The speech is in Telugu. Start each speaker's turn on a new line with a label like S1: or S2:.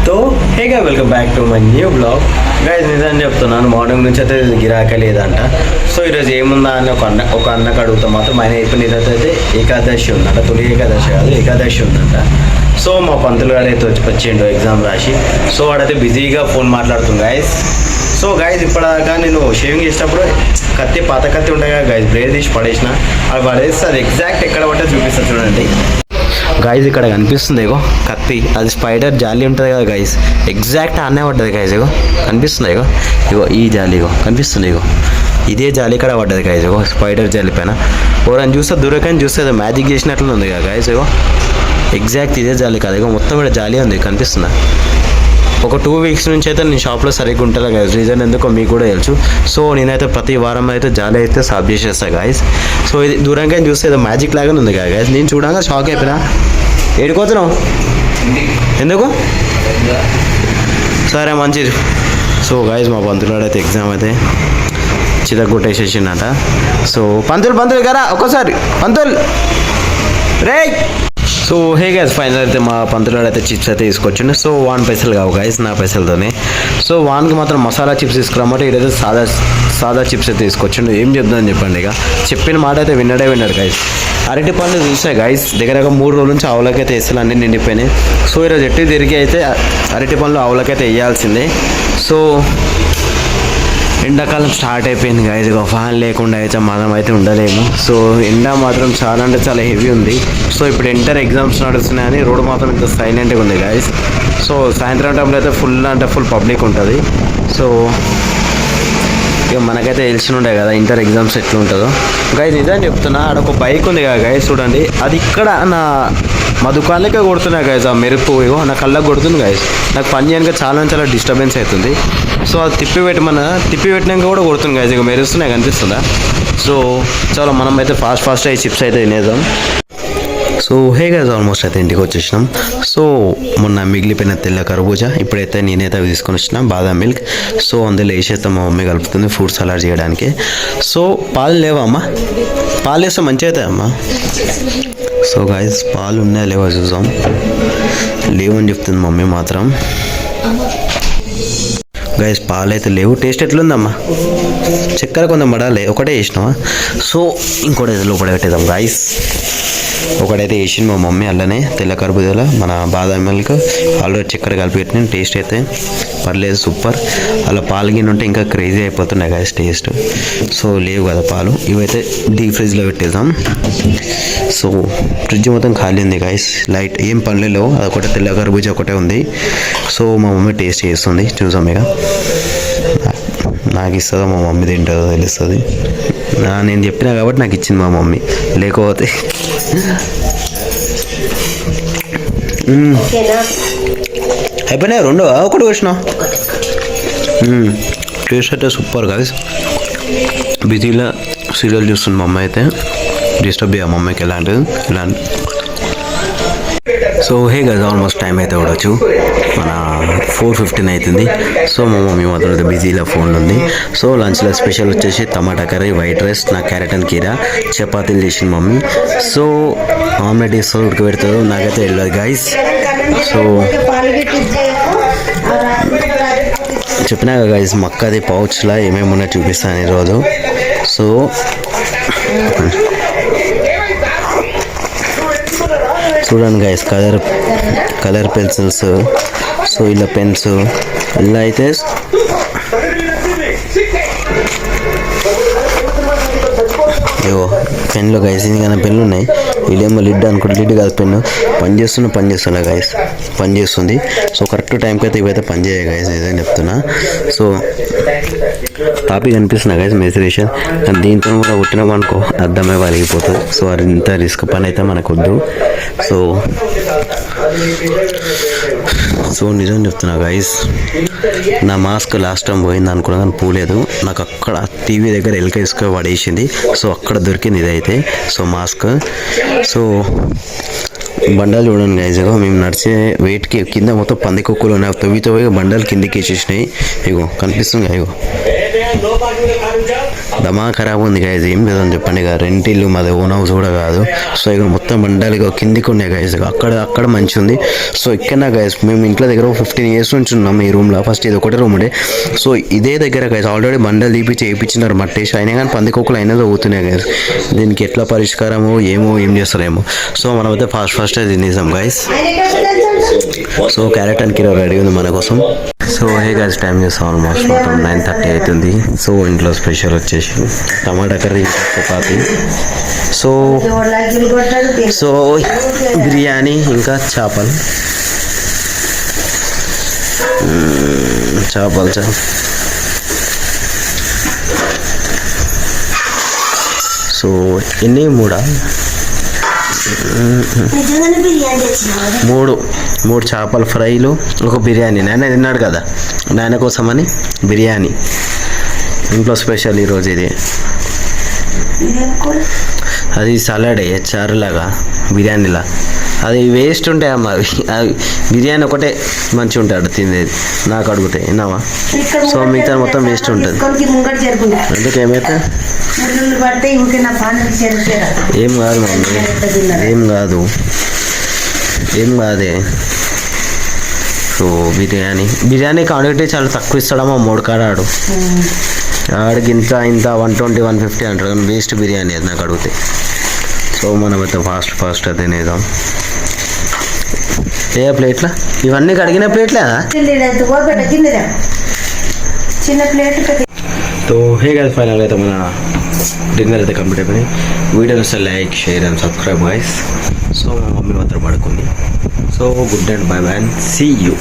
S1: तो हे గా welcome back to my new blog guys. నిజం చెప్తున్నాను, మార్నింగ్ నుంచి అయితే గిరాకే లేదంట. సో ఈరోజు ఏముందా అని ఒక అన్నకు అడుగుతా మాత్రం ఆయన అయిపోయిన ఈరోజు అయితే ఏకాదశి ఉందంట. తొలి ఏకాదశి కాదు, ఏకాదశి ఉందంట. సో మా పంతులు గారు అయితే వచ్చిండు ఎగ్జామ్ రాసి. సో వాడైతే బిజీగా ఫోన్ మాట్లాడుతుంది గైస్. సో గైస్ ఇప్పటిదాకా నేను షేవింగ్ చేసేటప్పుడు కత్తి పాత కత్తి ఉంటాయి కదా గైస్, బ్లేడ్ తీసి పడేసిన. అది పడేస్తే అది ఎగ్జాక్ట్ ఎక్కడ పట్టే చూపిస్తుంది చూడండి గైజ్. ఇక్కడ కనిపిస్తుంది ఇగో కత్తి, అది స్పైడర్ జాలి ఉంటుంది కదా గైజ్, ఎగ్జాక్ట్ అన్నే పడ్డది గైజ్. ఇగో కనిపిస్తుంది ఇగో, ఇగో ఈ జాలి ఇగో కనిపిస్తుంది ఇగో, ఇదే జాలి ఇక్కడ పడ్డది గైజ్. ఇగో స్పైడర్ జాలి పైన ఎవరైనా చూస్తే దూరకని చూస్తే మ్యాజిక్ చేసినట్లు ఉంది కదా గైజ్. ఇగో ఎగ్జాక్ట్ ఇదే జాలి కాదు, ఇగో మొత్తం కూడా జాలి ఉంది కనిపిస్తుందా. ఒక 2 వీక్స్ నుంచి అయితే నేను షాప్లో సరిగ్గా ఉంటాను గైస్. రీజన్ ఎందుకో మీకు కూడా తెలుసు. సో నేనైతే ప్రతి వారం అయితే జాలి అయితే సాఫ్ చేసేస్తాను గైస్. సో ఇది దూరంగా చూస్తే ఏదో మ్యాజిక్ లాగానే ఉంది కదా గైస్. నేను చూడంగా షాక్ అయిపోయినా. ఏడుకోతున్నావు ఎందుకు? సరే మంచిది. సో గైస్ మా పంతులు అయితే ఎగ్జామ్ అయితే చితగొట్టేసేసిండట. సో పంతులు గారా ఒక్కసారి పంతులు రే. సో హే గైస్, ఫైనల్ అయితే మా పంతులు అయితే చిప్స్ అయితే తీసుకొచ్చిండు. సో 1 పైసలు కావు గైస్, నా పైసలతోనే. సో వానికి మాత్రం మసాలా చిప్స్ తీసుకురమ్మంటే ఇదైతే సాదా చిప్స్ అయితే తీసుకొచ్చిండు. ఏం చెప్తుందని చెప్పండి, ఇక చెప్పిన మాట అయితే విన్నాడు గైస్. అరటి పళ్ళు చూసాయి గైస్, దగ్గర 3 రోజుల నుంచి ఆవులకైతే వేసాను, అన్నీ నిండిపోయినాయి. సో ఈరోజు ఎట్టి తిరిగి అయితే అరటి పళ్ళు ఆవులకైతే వేయాల్సిందే. సో ఎండాకాలం స్టార్ట్ అయిపోయింది గైజ్. ఇక ఫ్యాన్ లేకుండా అయితే మనం అయితే ఉండలేము. సో ఎండ మాత్రం చాలా అంటే చాలా హెవీ ఉంది. సో ఇప్పుడు ఎగ్జామ్స్ నడుస్తున్నాయని రోడ్డు మాత్రం ఇంత సైలెంట్గా ఉంది గైజ్. సో సాయంత్రం టైంలో అయితే ఫుల్ పబ్లిక్ ఉంటుంది. సో ఇక మనకైతే తెలిసి ఉండే కదా ఇంటర్ ఎగ్జామ్స్ ఎట్లా ఉంటుందో గైజ్. నిజం చెప్తున్నా, ఆడ ఒక బైక్ ఉంది కదా గైజ్, చూడండి అది ఇక్కడ మా దుకాణాలకే కొడుతున్నాయి గైజ్. ఆ మెరుపు ఇగో నా కళ్ళకు కొడుతుంది గైజ్. నాకు పని చేయడానికి చాలా డిస్టర్బెన్స్ అవుతుంది. సో అది తిప్పిపెట్టినాక కూడా కొడుతుంది గైజ్. ఇక మెరుస్తున్నాయి కనిపిస్తుందా. సో చాలా మనం అయితే ఫాస్ట్ అయ్యి చిప్స్ అయితే తినేద్దాం. సో హే గైజ్, ఆల్మోస్ట్ అయితే ఇంటికి వచ్చేసినాం. సో మొన్న మిగిలిపోయిన తెల్ల కర్బూజా ఇప్పుడైతే నేనైతే అవి తీసుకొని వచ్చిన బాదం మిల్క్. సో అందులో వేసేస్తే మా మమ్మీ కలుపుతుంది ఫ్రూట్ సలాడ్ చేయడానికి. సో పాలు లేవా అమ్మా? పాలు వేస్తే మంచిగా అవుతాయి అమ్మా. సో గైజ్ పాలు ఉన్నాయా లేవా చూసాం. లేవని చెప్తుంది మమ్మీ మాత్రం. గైజ్ పాలు అయితే లేవు. టేస్ట్ ఎట్లుందమ్మా? చక్కెర కొంచెం పడాలి, ఒకటే వేసినావా? సో ఇంకోటి లోపల పెట్టేద్దాం గైజ్. ఒకటైతే వేసింది మా మమ్మీ అల్లనే తెల్ల కర్బూజాలో మన బాదం మిల్క్ ఆల్రెడీ చక్కెర కలిపి పెట్టిన. టేస్ట్ అయితే పర్లేదు, సూపర్. అలా పాలు గిన్నె ఉంటే ఇంకా క్రేజీ అయిపోతున్నాయి గైస్ టేస్ట్. సో లేవు కదా పాలు, ఇవైతే డీప్ ఫ్రిడ్జ్లో పెట్టేద్దాం. సో ఫ్రిడ్జ్ మొత్తం ఖాళీ ఉంది గైస్, లైట్ ఏం పనులు లేవు. అదొకటే తెల్ల కర్బూజా ఒకటే ఉంది. సో మా మమ్మీ టేస్ట్ చేస్తుంది, చూసాం. ఇక నాకు ఇస్తుందో మా మమ్మీ తింటుందో తెలుస్తుంది. నేను చెప్పినా కాబట్టి నాకు ఇచ్చింది మా మమ్మీ, లేకపోతే అయిపోయినాయి. రెండో ఒకటి వచ్చిన టేస్ట్ అయితే సూపర్ గైస్. బిజీలో సీరియల్ చూస్తుంది మా అమ్మ అయితే, డిస్టర్బ్ చేయ మా అమ్మకి ఇలాంటి. So hey guys, almost time అయితే కూడవచ్చు మన 4:15 అవుతుంది. సో మా మమ్మీ మాత్రం అయితే బిజీలో ఫోన్ ఉంది. సో లంచ్లో స్పెషల్ వచ్చేసి టమాటా కర్రీ, వైట్ రైస్, నా క్యారెట్ అండ్ కీరా, చపాతీలు చేసింది మమ్మీ. సో ఆమ్లెట్ వేస్తుంది, ఉడకబెడుతుంది, నాకైతే వెళ్ళదు గైస్. సో చెప్పినా గైస్ మక్కది పౌచ్లో ఏమేమి ఉన్నాయో చూపిస్తాను ఈరోజు. సో చూడండి గైస్, కలర్ పెన్సిల్స్, సో ఇలా పెన్స్, ఇలా అయితే ఏవో పెన్లు గైస్. కానీ పెన్లు ఉన్నాయి, వీళ్ళేమో లిడ్ అనుకుంటే లిడ్ కాదు పెన్ను. పనిచేస్తున్నా గైస్, పనిచేస్తుంది. సో కరెక్ట్ టైంకి అయితే ఇవైతే పనిచేయాలి గైస్, ఏదైనా చెప్తున్నా. సో టాపిక్ అనిపిస్తున్నా గైస్ మెసేషన్, కానీ దీంతో కూడా పుట్టినామనుకో అర్థమే వలిగిపోతుంది. సో అది ఇంత రిస్క్ పని అయితే మనకు వద్దు. సో నిజం చెప్తున్నా గైస్, నా మాస్క్ లాస్ట్ టైం పోయింది అనుకున్నా కానీ పోలేదు. నాకు అక్కడ టీవీ దగ్గర ఎల్కేసుకొని పడేసింది. సో అక్కడ దొరికింది ఇదైతే. So mask. సో బండలు చూడండి గైజ్, మేము నడిచే వెయిట్కి కింద మొత్తం పందికొక్కులు ఉన్నాయి. తవ్వి బండలు కిందికి వేసేసినాయి. ఇగో కనిపిస్తుంది ఇగో దమా ఖరాబ్ ఉంది గైజ్. ఏం లేదని చెప్పండి ఇక రెంట్ ఇల్లు మాది, ఓన్ హౌస్ కూడా కాదు. సో ఇక్కడ మొత్తం బండాలిగా కిందికి ఉన్నాయి గైజ్. అక్కడ మంచి ఉంది. సో ఇక్కడ గైజ్ మేము ఇంట్లో దగ్గర 15 years నుంచి ఉన్నాం ఈ రూమ్లో. ఫస్ట్ ఇది ఒకటే రూమ్ ఉండే. సో ఇదే దగ్గర గైజ్ ఆల్రెడీ బండలు తీపిచ్చి వేయించినారు మట్టేసి, అయినా కానీ పందికొక్కులు అయినా అవుతున్నాయి గైజ్. దీనికి ఎట్లా పరిష్కారమో ఏమో ఏం చేస్తారేమో. సో మనమైతే ఫస్ట్ తినేసాం guys. So carrot and kilo ready ఉంది మన కోసం. సో హే గైస్, టైం చేస్తాం ఆల్మోస్ట్ మొత్తం 9:30 అవుతుంది. సో ఇంట్లో స్పెషల్ వచ్చేసి tomato curry, chapati, so biryani, ఇంకా చేపలు. సో ఎన్ని మూడు చేపల ఫ్రైలు, ఒక బిర్యానీ. నాయన తిన్నాడు కదా, నాయన కోసమని బిర్యానీ. ఇంట్లో స్పెషల్ ఈరోజు ఇది. అది సలాడే చారులాగా బిర్యానీలా. అది వేస్ట్ ఉంటాయి అమ్మ. అవి బిర్యానీ ఒకటే మంచిగా ఉంటాడు తినేది నాకు అడిగితే, విన్నావా? సో మిగతా మొత్తం వేస్ట్ ఉంటుంది. అందుకే ఏమైతే ఏం కాదు మమ్మీ, ఏం కాదే. సో బిర్యానీకి అడిగితే చాలా తక్కువ ఇస్తాడమ్మా. 3 కాడ ఆడికి ఇంత 120, 150 అంటారు, కానీ వేస్ట్ బిర్యానీ అది నాకు అడిగితే. సో మనమైతే ఫాస్ట్ తినేద్దాం. ఏ ప్లేట్లా ఇవన్నీ కడిగిన ప్లేట్లేదా? చిన్న ప్లేట్. तो हे गाइस, फाइनल అయితే మన డిన్నర్ అయితే కంప్లీట్ అయిపోయింది. వీడియో నచ్చితే like, share and subscribe guys. So మా మమ్మీ మాత్రం పడుకుంది. So good night, bye bye and see you.